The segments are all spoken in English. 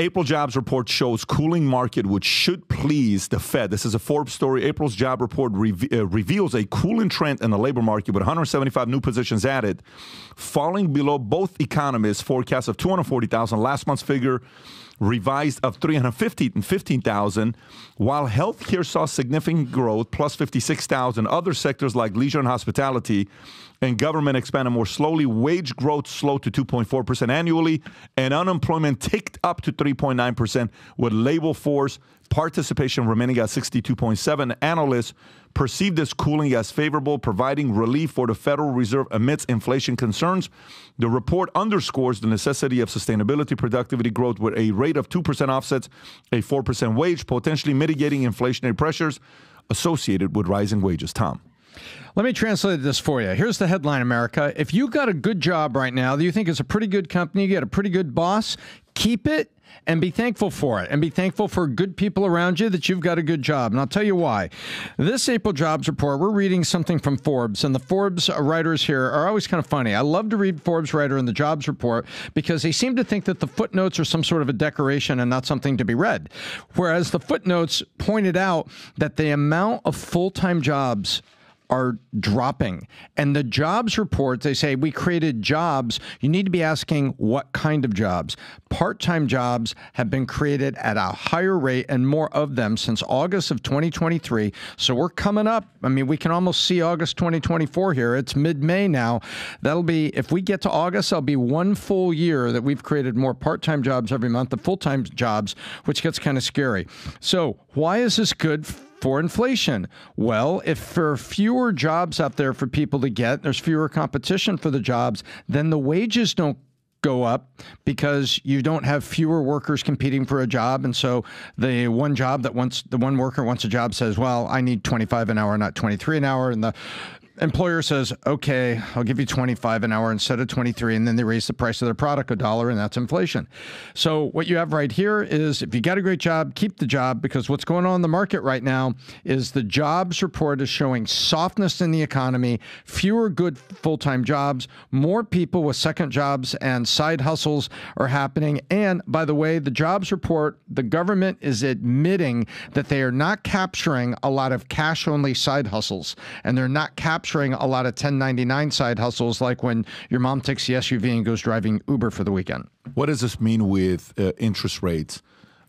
April jobs report shows cooling market, which should please the Fed. This is a Forbes story. April's job report reveals a cooling trend in the labor market with 175 new positions added, falling below both economists' forecast of 240,000. Last month's figure revised of 315,000, while healthcare saw significant growth, plus 56,000. Other sectors like leisure and hospitality and government expanded more slowly. Wage growth slowed to 2.4% annually, and unemployment ticked up to 3.9%, with labor force participation remaining at 62.7%. Analysts perceive this cooling as favorable, providing relief for the Federal Reserve amidst inflation concerns. The report underscores the necessity of sustainability productivity growth with a rate of 2% offsets a 4% wage, potentially mitigating inflationary pressures associated with rising wages. Tom. Let me translate this for you. Here's the headline, America. If you got a good job right now that you think is a pretty good company, you got a pretty good boss, keep it and be thankful for it. And be thankful for good people around you that you've got a good job. And I'll tell you why. This April jobs report, we're reading something from Forbes. And the Forbes writers here are always kind of funny. I love to read Forbes writer in the jobs report because they seem to think that the footnotes are some sort of a decoration and not something to be read. Whereas the footnotes pointed out that the amount of full-time jobs are dropping. And the jobs report, they say, we created jobs. You need to be asking what kind of jobs. Part-time jobs have been created at a higher rate and more of them since August of 2023. So we're coming up. I mean, we can almost see August 2024 here. It's mid-May now. That'll be, if we get to August, that'll be one full year that we've created more part-time jobs every month than full-time jobs, which gets kind of scary. So why is this good for inflation? Well, if there are fewer jobs out there for people to get, there's fewer competition for the jobs, then the wages don't go up because you don't have fewer workers competing for a job. And so the one worker wants a job says, well, I need 25 an hour, not 23 an hour. And the employer says, okay, I'll give you 25 an hour instead of 23. And then they raise the price of their product $1, and that's inflation. So what you have right here is if you got a great job, keep the job, because what's going on in the market right now is the jobs report is showing softness in the economy, fewer good full-time jobs, more people with second jobs and side hustles are happening. And by the way, the jobs report, the government is admitting that they are not capturing a lot of cash-only side hustles, and they're not capturing a lot of 1099 side hustles, like when your mom takes the SUV and goes driving Uber for the weekend. What does this mean with interest rates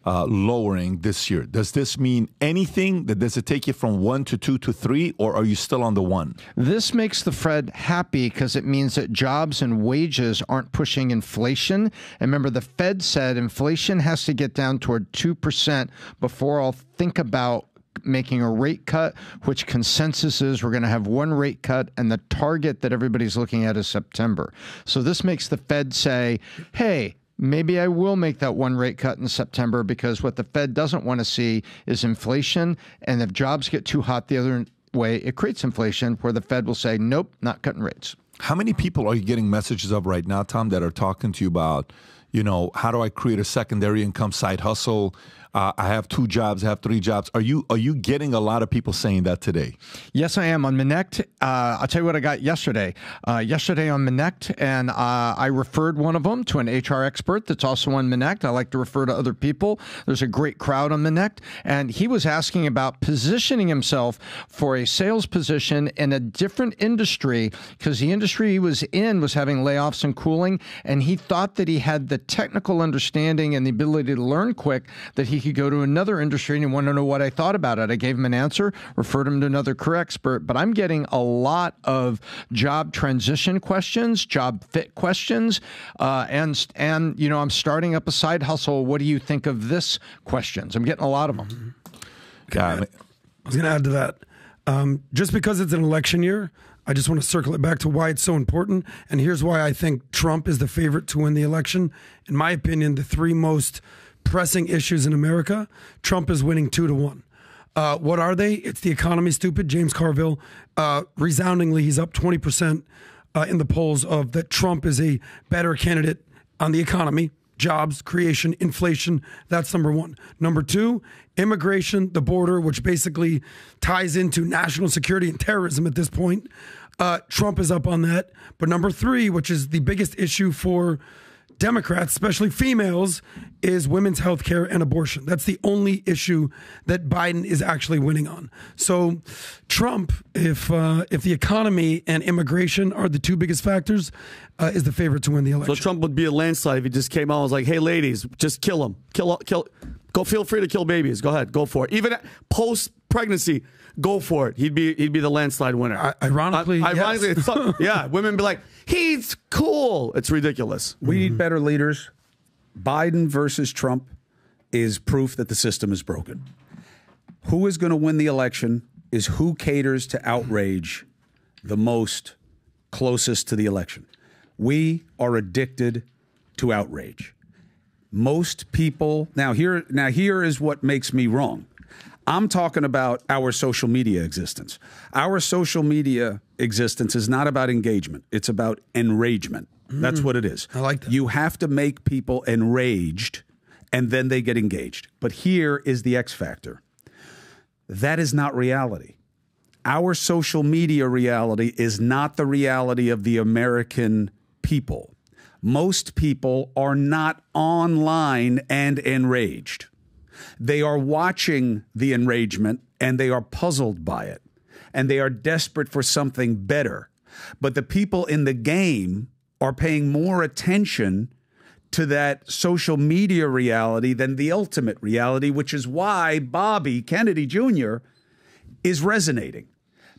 lowering this year? Does this mean anything? Does it take you from 1 to 2 to 3, or are you still on the 1? This makes the Fed happy because it means that jobs and wages aren't pushing inflation. And remember, the Fed said inflation has to get down toward 2% before I'll think about making a rate cut, which consensus is we're going to have one rate cut, and the target that everybody's looking at is September. So this makes the Fed say, hey, maybe I will make that one rate cut in September, because what the Fed doesn't want to see is inflation. And if jobs get too hot the other way, it creates inflation where the Fed will say, nope, not cutting rates. How many people are you getting messages of right now, Tom, that are talking to you about, how do I create a secondary income side hustle? I have 2 jobs, I have 3 jobs. Are you getting a lot of people saying that today? Yes, I am. On Minect, I'll tell you what I got yesterday. Yesterday on Minect, and I referred one of them to an HR expert that's also on Minect. I like to refer to other people. There's a great crowd on Minect, and he was asking about positioning himself for a sales position in a different industry, because the industry he was in was having layoffs and cooling, and he thought that he had the technical understanding and the ability to learn quick that he could go to another industry, and he wanted to know what I thought about it. I gave him an answer, referred him to another career expert, but I'm getting a lot of job transition questions, job fit questions, and I'm starting up a side hustle. What do you think of this? Questions. I'm getting a lot of them. I was going to add to that. Just because it's an election year, I just want to circle it back to why it's so important. And here's why I think Trump is the favorite to win the election. In my opinion, the 3 most pressing issues in America, Trump is winning 2-1. What are they? It's the economy, stupid. James Carville, resoundingly, he's up 20% in the polls of that Trump is a better candidate on the economy, jobs, creation, inflation. That's number 1. Number 2, immigration, the border, which basically ties into national security and terrorism at this point. Trump is up on that. But number 3, which is the biggest issue for Democrats, especially females, is women's health care and abortion. That's the only issue that Biden is actually winning on. So Trump, if the economy and immigration are the two biggest factors, is the favorite to win the election. So Trump would be a landslide if he just came out and was like, hey, ladies, just kill them. Kill. Go, feel free to kill babies. Go ahead. Go for it. Even post-pregnancy, go for it. He'd be the landslide winner. Ironically, yes. Yeah, women be like, he's cool. It's ridiculous. We need better leaders. Biden versus Trump is proof that the system is broken. Who is going to win the election is who caters to outrage the most closest to the election. We are addicted to outrage. Most people now here is what makes me wrong. I'm talking about our social media existence. Our social media existence is not about engagement. It's about enragement. That's what it is. I like that. You have to make people enraged, and then they get engaged. But here is the X factor. That is not reality. Our social media reality is not the reality of the American people. Most people are not online and enraged. They are watching the enragement, and they are puzzled by it, and they are desperate for something better. But the people in the game are paying more attention to that social media reality than the ultimate reality, which is why Bobby Kennedy Jr. is resonating,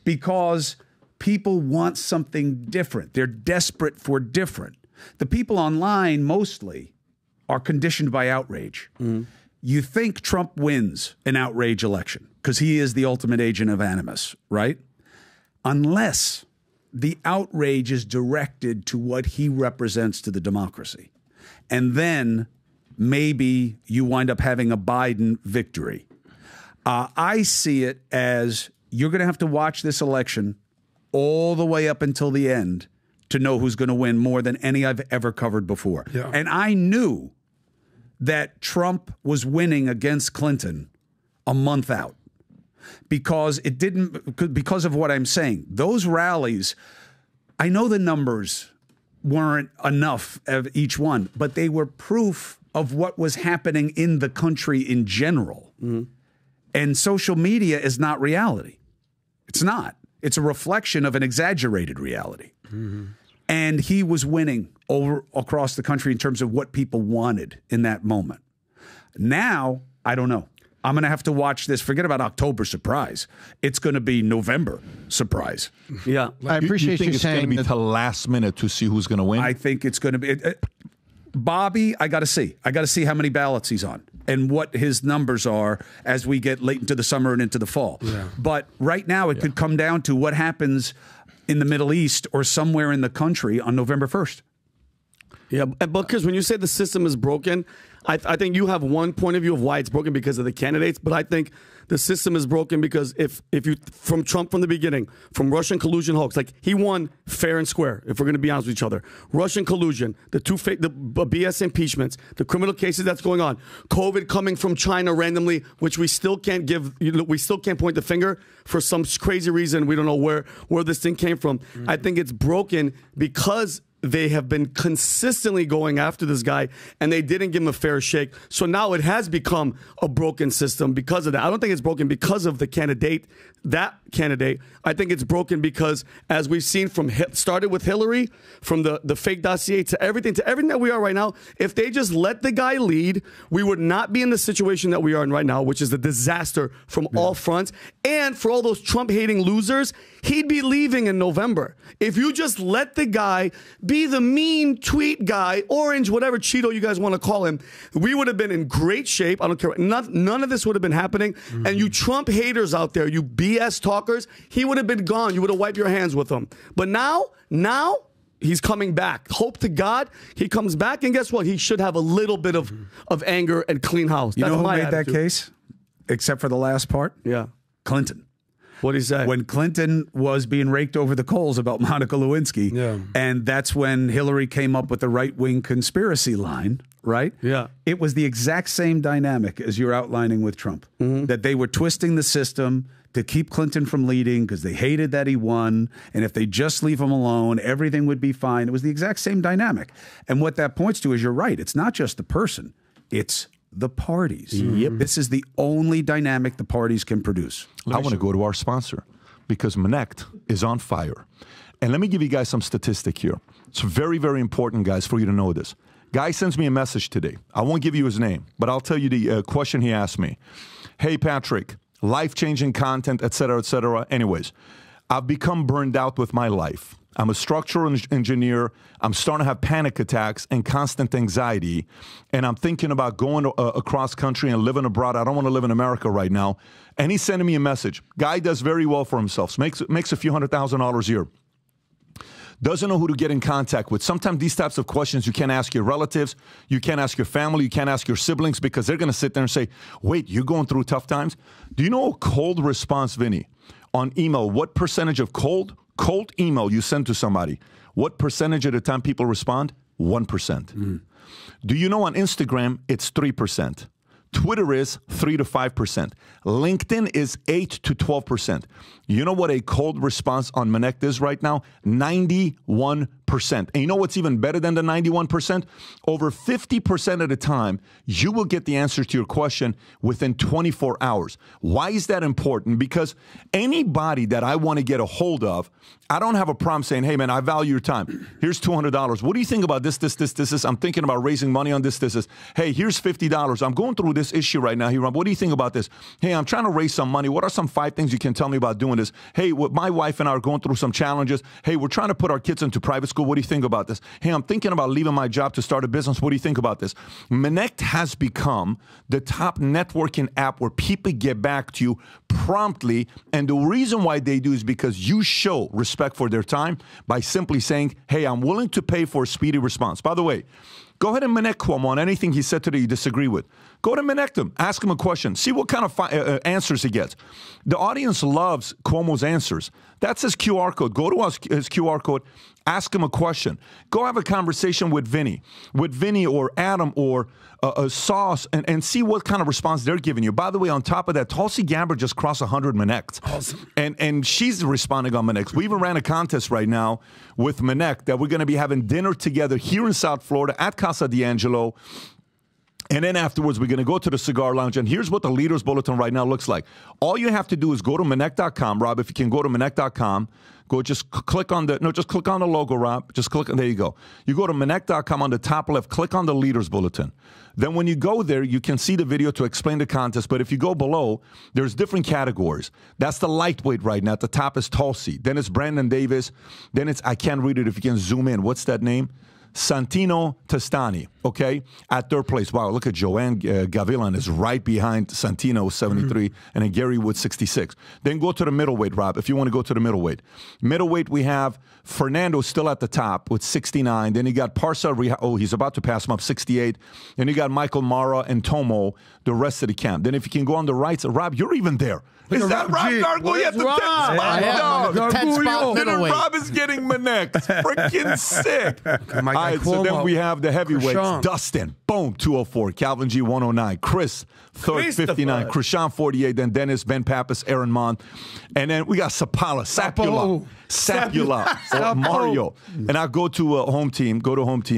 because people want something different. They're desperate for different. The people online mostly are conditioned by outrage. You think Trump wins an outrage election because he is the ultimate agent of animus, right? Unless the outrage is directed to what he represents to the democracy. And then maybe you wind up having a Biden victory. I see it as you're going to have to watch this election all the way up until the end to know who's going to win more than any I've ever covered before. Yeah. And I knew that Trump was winning against Clinton a month out. Because because of what I'm saying. Those rallies, I know the numbers weren't enough of each one, but they were proof of what was happening in the country in general. And social media is not reality. It's not. It's a reflection of an exaggerated reality. And he was winning across the country in terms of what people wanted in that moment. Now, I don't know. I'm going to have to watch this. Forget about October surprise. It's going to be November surprise. Yeah. I appreciate you you think it's going to saying be that. the last minute to see who's going to win? I think it's going to be Bobby. I got to see. I got to see how many ballots he's on and what his numbers are as we get late into the summer and into the fall. Yeah. But right now, it could come down to what happens in the Middle East or somewhere in the country on November 1st. Yeah, but because when you say the system is broken, I think you have one point of view of why it's broken because of the candidates, but I think the system is broken because if you, from Trump from the beginning, from Russian collusion hoax, like he won fair and square, if we're going to be honest with each other. Russian collusion, the BS impeachments, the criminal cases that's going on, COVID coming from China randomly, which we still can't we still can't point the finger for some crazy reason. We don't know where this thing came from. I think it's broken because they have been consistently going after this guy, and they didn't give him a fair shake. So now it has become a broken system because of that. I don't think it's broken because of the candidate, that candidate. I think it's broken because, as we've seen from started with Hillary, from the fake dossier to everything that we are right now, if they just let the guy lead, we would not be in the situation that we are in right now, which is a disaster from all fronts. And for all those Trump-hating losers, he'd be leaving in November. If you just let the guy be the mean tweet guy, orange, whatever Cheeto you guys want to call him, we would have been in great shape. I don't care. None of this would have been happening. And you Trump haters out there, you BS talkers, he would have been gone. You would have wiped your hands with him. But now he's coming back. Hope to God he comes back. And guess what? He should have a little bit of anger and clean house. You know who my made attitude. that case? Except for the last part? Yeah. Clinton. What did he say? When Clinton was being raked over the coals about Monica Lewinsky. Yeah. And that's when Hillary came up with the right-wing conspiracy line, right? Yeah. It was the exact same dynamic as you're outlining with Trump, that they were twisting the system to keep Clinton from leading because they hated that he won. And if they just leave him alone, everything would be fine. It was the exact same dynamic. And what that points to is you're right. It's not just the person. It's the parties. Yep. This is the only dynamic the parties can produce. I want to go to our sponsor because Monect is on fire. And let me give you guys some statistic here. It's very, very important, guys, for you to know this. Guy sends me a message today. I won't give you his name, but I'll tell you the question he asked me. Hey, Patrick, life-changing content, et cetera, et cetera. Anyways, I've become burned out with my life. I'm a structural engineer. I'm starting to have panic attacks and constant anxiety. And I'm thinking about going across country and living abroad. I don't want to live in America right now. And he's sending me a message. Guy does very well for himself. Makes a few $100,000 a year. Doesn't know who to get in contact with. Sometimes these types of questions you can't ask your relatives, you can't ask your family, you can't ask your siblings because they're going to sit there and say, wait, you're going through tough times? Do you know a cold response, Vinny, on email, what percentage of cold email you send to somebody, what percentage of the time people respond? 1%. Do you know on Instagram, it's 3%. Twitter is 3 to 5%. LinkedIn is 8 to 12%. You know what a cold response on Monect is right now? 91%. And you know what's even better than the 91%? Over 50% of the time, you will get the answer to your question within 24 hours. Why is that important? Because anybody that I want to get a hold of, I don't have a problem saying, hey, man, I value your time. Here's $200. What do you think about this? I'm thinking about raising money on this. Hey, here's $50. I'm going through this issue right now. What do you think about this? Hey, I'm trying to raise some money. What are some 5 things you can tell me about doing this? Hey, my wife and I are going through some challenges. Hey, we're trying to put our kids into private school. What do you think about this? Hey, I'm thinking about leaving my job to start a business. What do you think about this? Monect has become the top networking app where people get back to you promptly. And the reason why they do is because you show respect for their time by simply saying, hey, I'm willing to pay for a speedy response. By the way, go ahead and Monect Cuomo on anything he said today you disagree with. Go ahead and Monect him. Ask him a question. See what kind of answers he gets. The audience loves Cuomo's answers. That's his QR code. Go to his QR code. Ask him a question. Go have a conversation with Vinny or Adam or Sauce and see what kind of response they're giving you. By the way, on top of that, Tulsi Gabbard just crossed 100 Monect. Awesome. And she's responding on Monect. We even ran a contest right now with Monect that we're going to be having dinner together here in South Florida at Casa D'Angelo. And then afterwards, we're going to go to the cigar lounge. And here's what the Leaders Bulletin right now looks like. All you have to do is go to Monect.com, Rob. If you can go to Monect.com, just click on the logo, Rob. Just click, there you go. You go to Monect.com on the top left, click on the Leaders Bulletin. Then when you go there, you can see the video to explain the contest. But if you go below, there's different categories. That's the lightweight right now. At the top is Tulsi. Then it's Brandon Davis. Then it's, I can't read it if you can zoom in. What's that name? Santino Testani, okay, at third place. Wow, look at Joanne Gavilan is right behind Santino, 73, and then Gary Wood, 66. Then go to the middleweight, Rob, if you want to go to the middleweight. Middleweight, we have Fernando still at the top with 69. Then you got Parsa, he's about to pass him up, 68. Then you got Michael Mara and Tomo, the rest of the camp. Then if you can go on the right, Rob, you're even there. Is that Rob Gargoyle? Yeah, the 10th spot. The 10th spot middleweight. Rob is getting Monect. Freaking sick. All right, so then we have the heavyweights. Krishan. Dustin, boom, 204. Calvin G, 109. Chris, third, 59. Krishan, 48. Then Dennis, Ben Pappas, Aaron Mond. And then we got Sapula, Sapula, Mario. And I go to home team.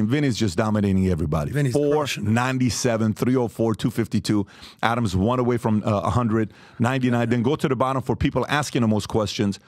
Vinny's just dominating everybody. 497, 304, 252. Adams 1 away from 100, 99. Then go to the bottom for people asking the most questions.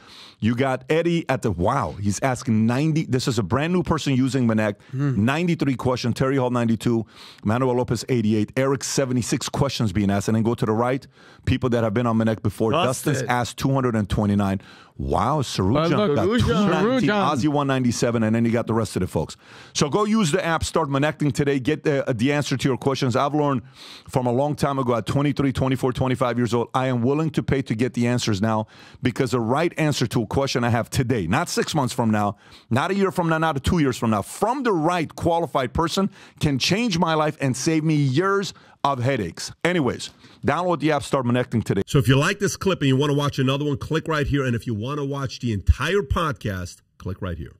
You got Eddie at the, he's asking 90. This is a brand new person using Monect. 93 questions. Terry Hall, 92. Manuel Lopez, 88. Eric, 76 questions being asked. And then go to the right. People that have been on Monect before. Dustin's asked 229. Wow, Sarujan got 219, Ozzy 197, and then you got the rest of the folks. So go use the app, start Monecting today, get the answer to your questions. I've learned from a long time ago at 23, 24, 25 years old, I am willing to pay to get the answers now because the right answer to a question I have today, not 6 months from now, not a year from now, not 2 years from now, from the right qualified person can change my life and save me years of headaches. Anyways, download the app, start Monecting today. So if you like this clip and you want to watch another one, click right here. And if you want to watch the entire podcast, click right here.